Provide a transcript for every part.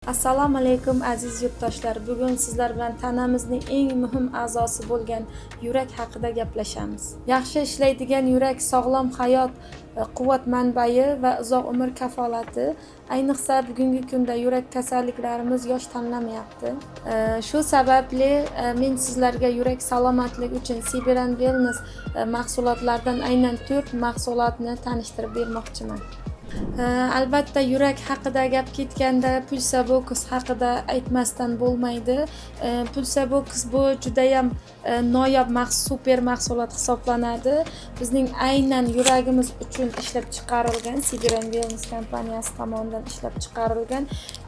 Assalomu alaykum aziz yurtdoshlar. Bugun sizlar bilan tanamizning eng muhim a'zosi bo'lgan yurak haqida gaplashamiz. Yaxshi ishlaydigan yurak sog'lom hayot, quvvat manbai va uzoq umr kafolati. Ayniqsa bugungi kunda yurak kasalliklarimiz yosh tanlamayapti. Shu sababli men sizlarga yurak salomatligi uchun Siberian Wellness mahsulotlaridan aynan 4 mahsulotni tanishtirib bermoqchiman. Albatta yurak haqida gap ketganda Pulsabox haqida aytmasdan bo'lmaydi. Pulsabox bu juda ham noyob super mahsulot hisoblanadi. Bizning aynan yuragimiz uchun ishlab chiqarilgan Siberian Wellness kompaniyasi tomonidan ishlab chiqarilgan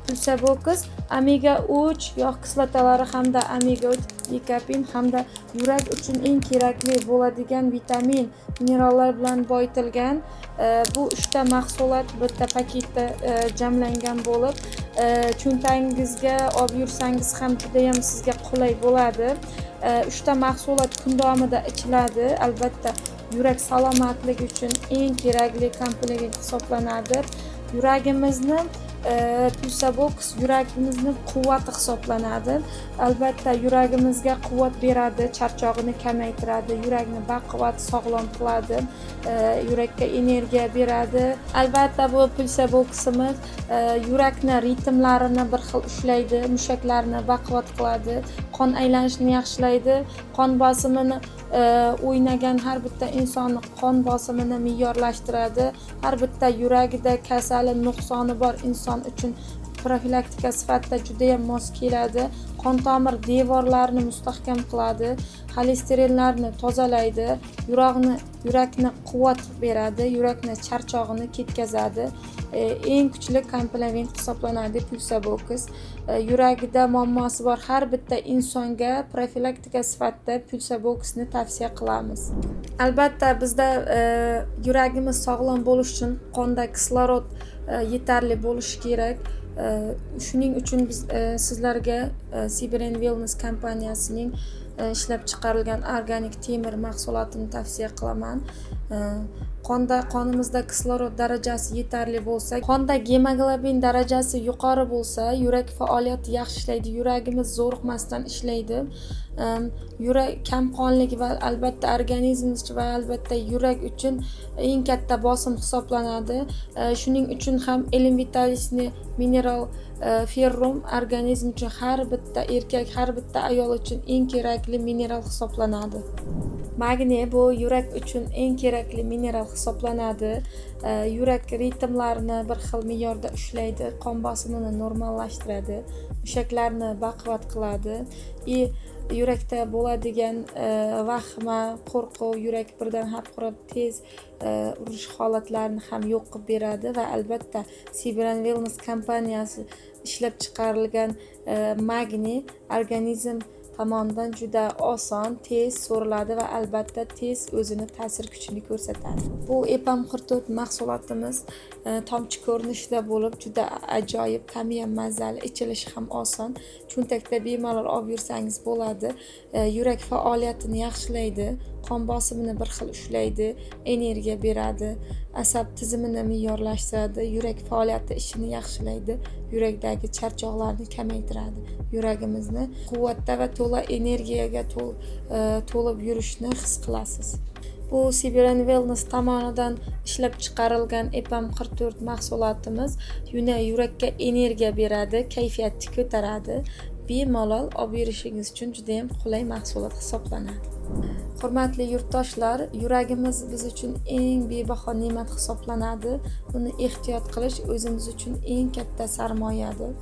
Pulsabox omega 3 yog' kislotalari hamda omega 3 likopin hamda yurak uchun eng kerakli bo'ladigan vitamin, minerallar bilan boyitilgan bu 3 ta mahsulot bitta paketda jamlangan bo'lib, cho'ntagingizga olib yursangiz ham juda ham sizga qulay bo'ladi. 3 ta mahsulot kun davomida ichiladi. Albatta yurak salomatligi uchun eng kerakli komplekt hisoblanadi. Yuragimizni Pulsabox yuragimizni quvvati hisoblanadi. Albatta yuragimizga quvvat beradi, charchog'ini kamaytiradi, yurakni baquvvat sog'lom qiladi, yurakka energiya beradi. Albatta bu Pulsaboximiz yurakni ritmlarini bir xil ushlaydi, mushaklarni baquvvat qiladi, qon aylanishini yaxshilaydi, qon bosimini o'ynagan har bitta insonning qon bosimini me'yorlashtiradi. Har bitta yuragida kasali nuqsoni bor inson uchun profilaktika sifatida juda ham mos keladi. Qon tomir devorlarini mustahkam qiladi, xolesterinlarni tozalaydi, yurakni quvvat beradi, yurakni charchog'ini ketkazadi. Eng kuchli komplekt hisoblanadi Pulsabox. Yuragida muammosi bor har bitta insonga profilaktika sifatida Pulsaboxni tavsiya qilamiz. Albatta bizda yuragimiz sog'lom bo'lish uchun qonda kislorod yetarli bo'lishi kerak. Shuning uchun biz sizlarga Siberian Wellness kompaniyasining ishlab chiqarilgan organik temir mahsulotini tavsiya qilaman. Qonimizda kislorod darajasi yetarli bo'lsa, qonda gemoglobin darajasi yuqori bo'lsa, yurak faoliyati yaxshi ishlaydi, yuragimiz zo'riqmasdan ishlaydi. Yurak kamqonlik va albatta organizmimiz va albatta yurak uchun eng katta bosim hisoblanadi. Shuning uchun ham Elim Vitalisni mineral ferrum organizm uchun har bitta erkak, har bitta ayol uchun eng kerakli mineral hisoblanadi. Magniy bu yurak uchun eng kerakli mineral hisoblanadi. Yurak ritmlarini bir xil me'yorda ushlaydi, qon bosimini normallashtiradi, mushaklarni baquvvat qiladi. Yurakda bo'ladigan vahma, qo'rquv, yurak birdan hapqirib tez urish holatlarini ham yo'q qilib beradi va albatta Siberian Wellness kompaniyasi ishlab chiqarilgan magniy organizm tomonidan juda oson, tez so'riladi va albatta tez o'zini ta'sir kuchini ko'rsatadi. Bu EPAM 44 mahsulotimiz tomchi ko'rinishida bo'lib, juda ajoyib, ta'mi ham mazali, ichilishi ham oson. Cho'ntakda bemalol olib yursangiz bo'ladi. Yurak faoliyatini yaxshilaydi, qon bosimini bir xil ushlaydi, energiya beradi, asab tizimini me'yorlashtiradi, yurak faoliyati ishini yaxshilaydi, yurakdagi charchoqlarni kamaytiradi. Yuragimizni quvvatda va to'la energiyaga to'lib yurishni his qilasiz. Bu Siberian Wellness tomonidan ishlab chiqarilgan EPAM 44 mahsulotimiz yurakka energiya beradi, kayfiyatni ko'taradi. Bemalol olib yurishingiz uchun juda ham qulay mahsulot hisoblanadi. Hurmatli yurtdoshlar, yuragimiz biz uchun eng bebaho ne'mat hisoblanadi. Buni ehtiyot qilish o'zimiz uchun eng katta sarmoyadir.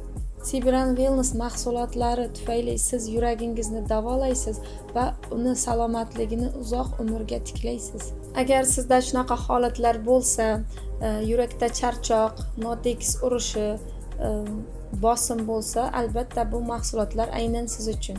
Siberian Wellness mahsulotlari tufayli siz yuragingizni davolaysiz va uni salomatligini uzoq umrga tiklaysiz. Agar sizda shunaqa holatlar bo'lsa, yurakda charchoq, notekis urishi, bosim bo'lsa, albatta bu mahsulotlar aynan siz uchun.